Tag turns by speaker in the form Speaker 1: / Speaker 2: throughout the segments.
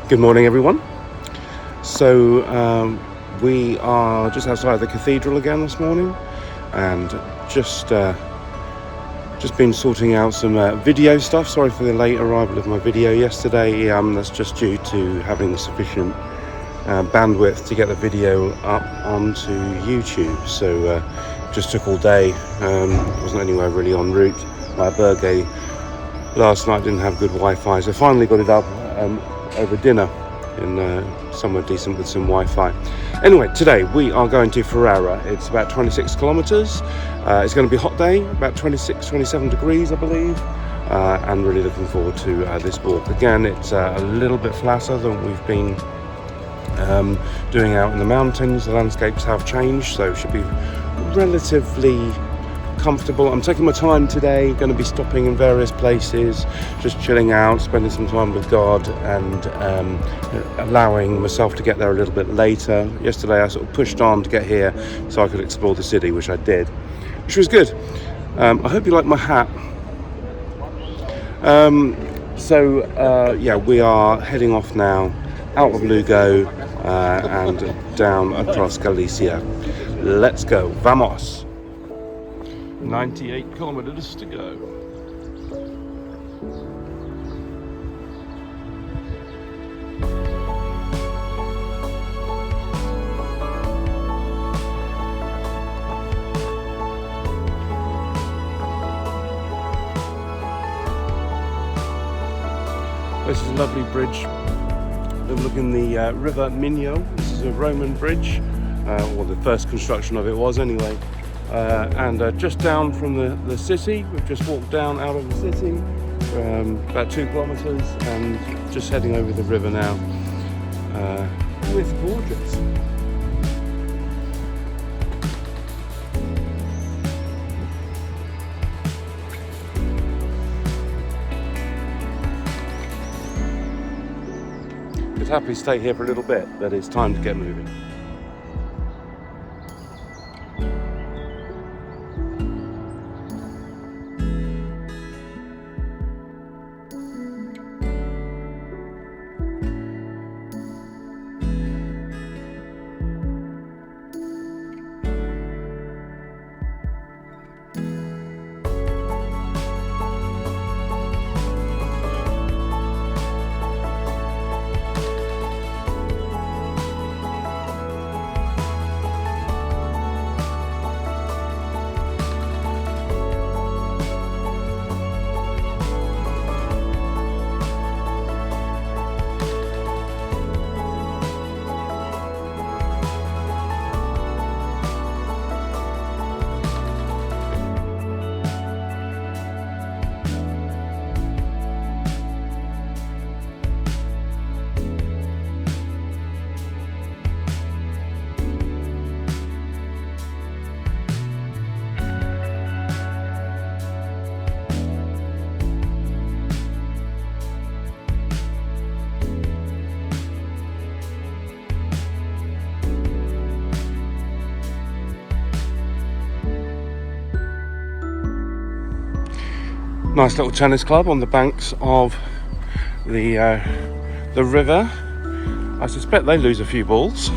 Speaker 1: Good morning, everyone. So we are just outside the cathedral again this morning, and just been sorting out some video stuff. Sorry for the late arrival of my video yesterday. That's just due to having sufficient bandwidth to get the video up onto YouTube. So just took all day. Wasn't anywhere really en route. My Burgay last night didn't have good Wi-Fi, so finally got it up over dinner in somewhere decent with some Wi-Fi. Anyway, today we are going to Ferreira. It's about 26 kilometers. It's going to be a hot day, about 27 degrees, I believe, and really looking forward to this walk. Again, it's a little bit flatter than we've been doing out in the mountains. The landscapes have changed, so it should be relatively comfortable. I'm taking my time today, going to be stopping in various places, just chilling out, spending some time with God, and allowing myself to get there a little bit later. Yesterday I sort of pushed on to get here so I could explore the city, which I did, which was good. I hope you like my hat. Yeah, we are heading off now out of Lugo and down across Galicia. Let's go, vamos! 98 kilometers to go. This is a lovely bridge overlooking the River Minho. This is a Roman bridge, or the first construction of it was anyway. And just down from the city, we've just walked down out of the city, about 2 kilometers, and just heading over the river now. It's gorgeous. Could happily stay here for a little bit, but it's time to get moving. Nice little tennis club on the banks of the river. I suspect they lose a few balls,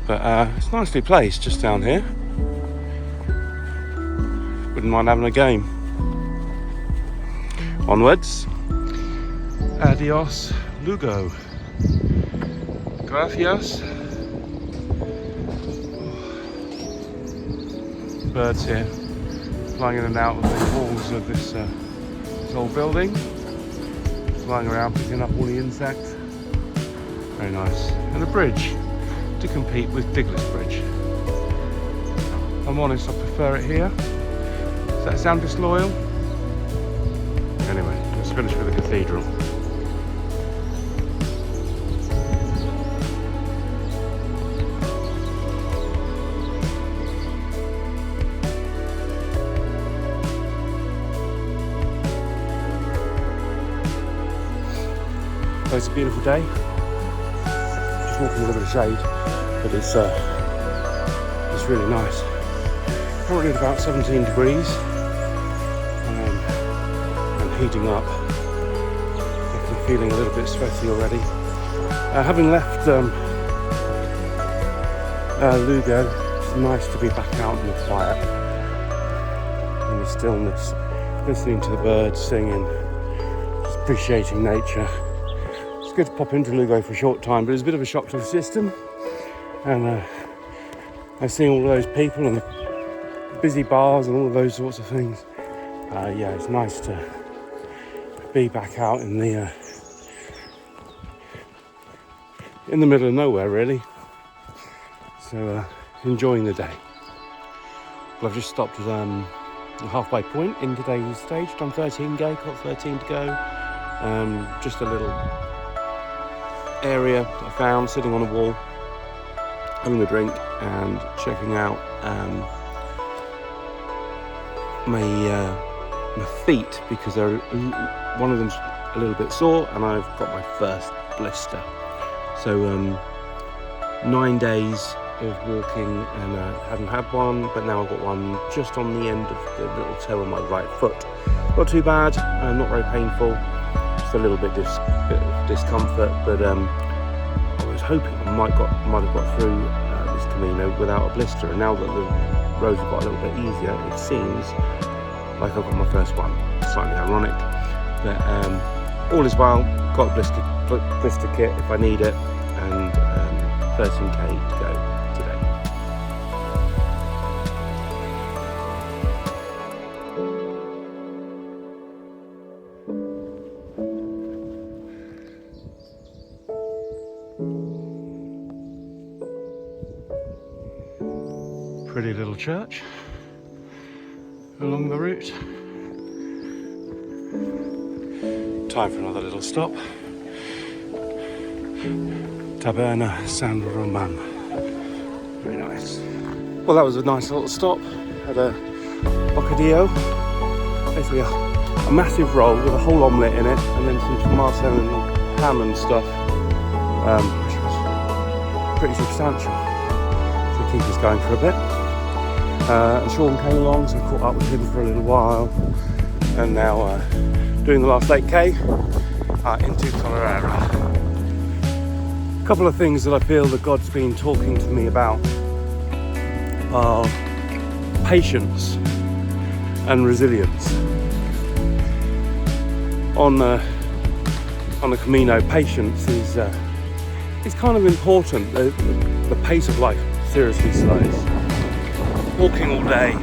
Speaker 1: but it's nicely placed just down here. Wouldn't mind having a game. Onwards. Adios, Lugo. Gracias. Birds here, flying in and out of the walls of this old building, flying around picking up all the insects. Very nice. And a bridge to compete with Diglis Bridge. If I'm honest, I prefer it here. Does that sound disloyal? Anyway, let's finish with the cathedral. It's a beautiful day. Just walking in a bit of shade, but it's really nice. Currently at about 17 degrees and heating up. Definitely feeling a little bit sweaty already. Having left Lugo, it's nice to be back out in the quiet, in the stillness, listening to the birds singing, just appreciating nature. It's good to pop into Lugo for a short time, but it's a bit of a shock to the system. And I've seen all of those people and the busy bars and all of those sorts of things. Yeah, it's nice to be back out in the middle of nowhere, really. So enjoying the day. Well, I've just stopped at the halfway point in today's stage. Done 13k, got 13 to go. Just a little area that I found, sitting on a wall, having a drink and checking out my feet, because one of them's a little bit sore and I've got my first blister. So 9 days of walking and hadn't had one, but now I've got one just on the end of the little toe of my right foot. Not too bad, not very painful, just a little bit of discomfort, but I was hoping I might have got through this Camino without a blister, and now that the roads have got a little bit easier, it seems like I've got my first one. Slightly ironic, but all is well. Got a blister kit if I need it, and 13k to go today. Pretty little church along the route. Time for another little stop. Taberna San Roman. Very nice. Well, that was a nice little stop. Had a bocadillo, basically a massive roll with a whole omelette in it, and then some tomato and ham and stuff, which was pretty substantial to keep us going for a bit. And Sean came along, so I caught up with him for a little while, and now doing the last 8k into Ferreira. A couple of things that I feel that God's been talking to me about are patience and resilience. On the Camino, patience is kind of important. The pace of life seriously slows. Walking all day,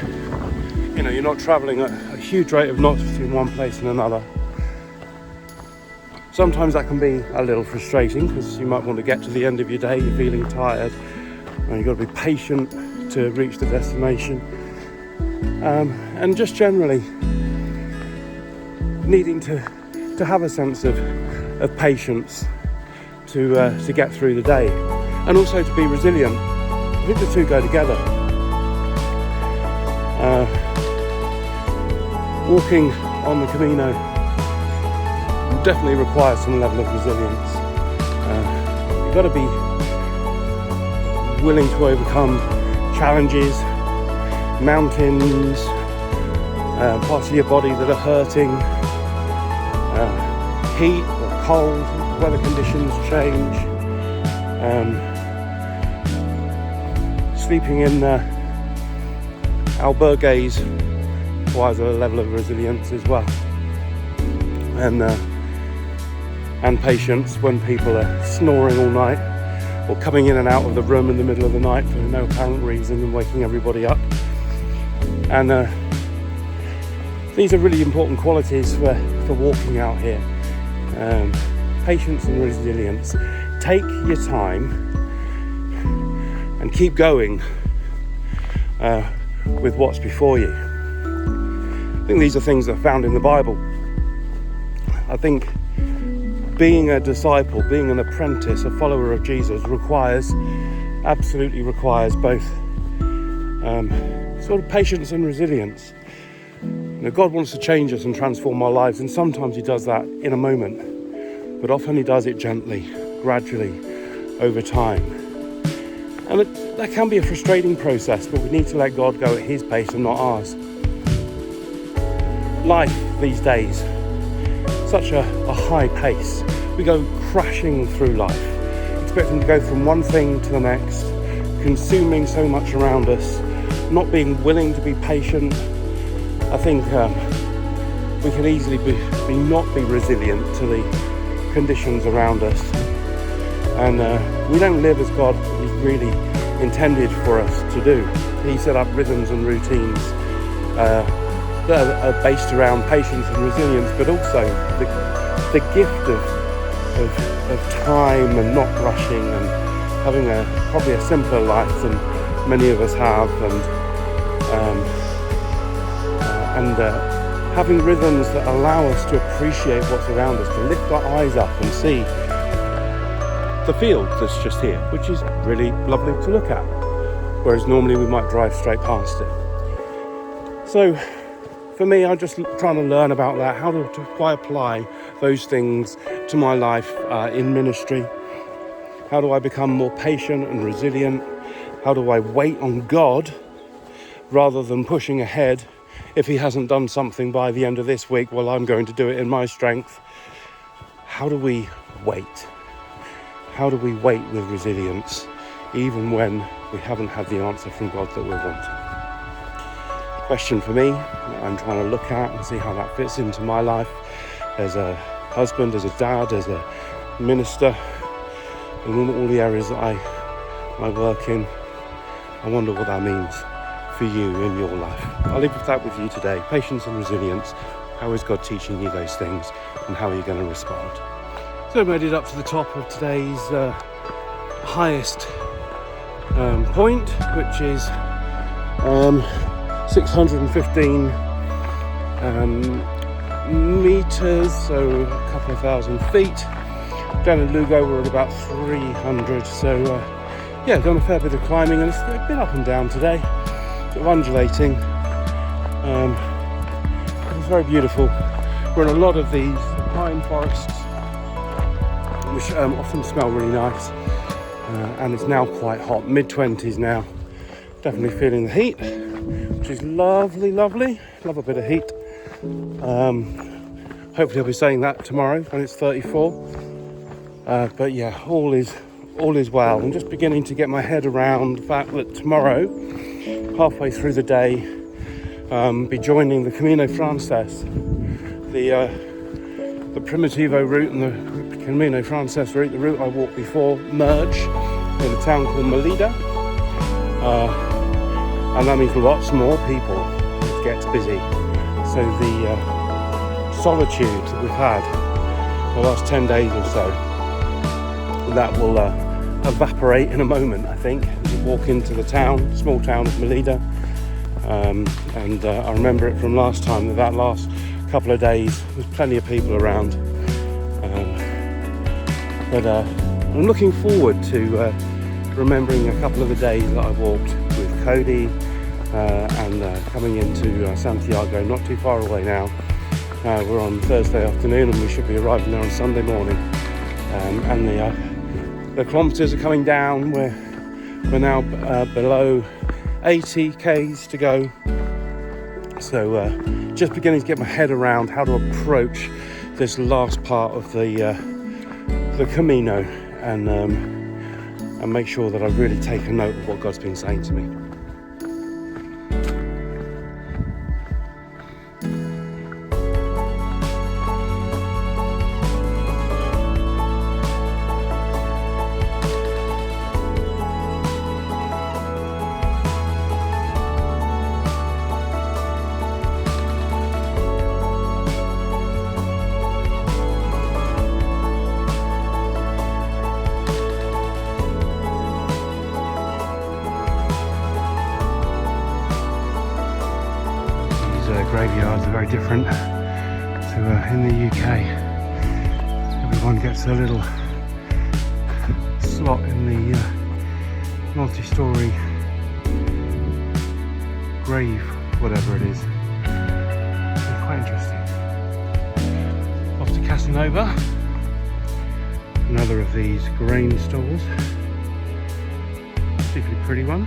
Speaker 1: you're not travelling at a huge rate of knots between one place and another. Sometimes that can be a little frustrating, because you might want to get to the end of your day, you're feeling tired, and you've got to be patient to reach the destination. And just generally needing to have a sense of patience to get through the day, and also to be resilient. I think the two go together. Walking on the Camino definitely requires some level of resilience. You've got to be willing to overcome challenges, mountains, parts of your body that are hurting, heat or cold, weather conditions change, sleeping in albergues requires a level of resilience as well, and patience when people are snoring all night or coming in and out of the room in the middle of the night for no apparent reason and waking everybody up. And these are really important qualities for walking out here. Patience and resilience. Take your time and keep going with what's before you. I think these are things that are found in the Bible. I think being a disciple, being an apprentice, a follower of Jesus absolutely requires both sort of patience and resilience. God wants to change us and transform our lives, and sometimes he does that in a moment, but often he does it gently, gradually, over time. And that can be a frustrating process, but we need to let God go at his pace and not ours. Life these days, such a high pace. We go crashing through life. expecting to go from one thing to the next, consuming so much around us, not being willing to be patient. I think we can easily not be resilient to the conditions around us, and we don't live as God is really intended for us to do. He set up rhythms and routines that are based around patience and resilience, but also the gift of time and not rushing and having probably a simpler life than many of us have, and having rhythms that allow us to appreciate what's around us, to lift our eyes up and see the field that's just here, which is really lovely to look at, whereas normally we might drive straight past it. So for me, I'm just trying to learn about that. How do I apply those things to my life in ministry? How do I become more patient and resilient? How do I wait on God rather than pushing ahead? If he hasn't done something by the end of this week, well, I'm going to do it in my strength. How do we wait? How do we wait with resilience, even when we haven't had the answer from God that we want? Question for me, I'm trying to look at and see how that fits into my life as a husband, as a dad, as a minister, and in all the areas that I work in. I wonder what that means for you in your life. I'll leave that with you today. Patience and resilience. How is God teaching you those things, and how are you going to respond? So I made it up to the top of today's highest point, which is 615 meters, so a couple of thousand feet. Down in Lugo we're at about 300, so done a fair bit of climbing, and it's a bit up and down today, sort of undulating. It's very beautiful. We're in a lot of these pine forests, which often smell really nice, and it's now quite hot, mid-20s now. Definitely feeling the heat, which is lovely. Love a bit of heat. Hopefully I'll be saying that tomorrow when it's 34. But yeah, all is well. I'm just beginning to get my head around the fact that tomorrow, halfway through the day, be joining the Camino Frances, the Primitivo route and the Camino Frances route, the route I walked before, merge in a town called Melida. And that means lots more people. It gets busy. So the solitude that we've had the last 10 days or so, that will evaporate in a moment, I think, as we walk into the small town of Melida. And I remember it from last time, that last couple of days, there's plenty of people around. But I'm looking forward to remembering a couple of the days that I walked with Cody and coming into Santiago, not too far away now. We're on Thursday afternoon and we should be arriving there on Sunday morning. And the kilometres are coming down. We're now below 80 k's to go. So just beginning to get my head around how to approach this last part of the Camino, and make sure that I really take a note of what God's been saying to me. Graveyards are very different to in the UK. Everyone gets a little slot in the multi-storey grave, whatever it is. It's quite interesting. Off to Casanova, another of these grain stalls, particularly pretty one.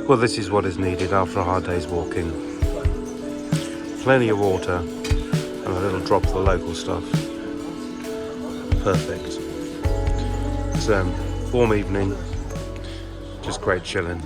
Speaker 1: Well, this is what is needed after a hard day's walking. Plenty of water and a little drop of the local stuff. Perfect. It's a warm evening, just great chilling.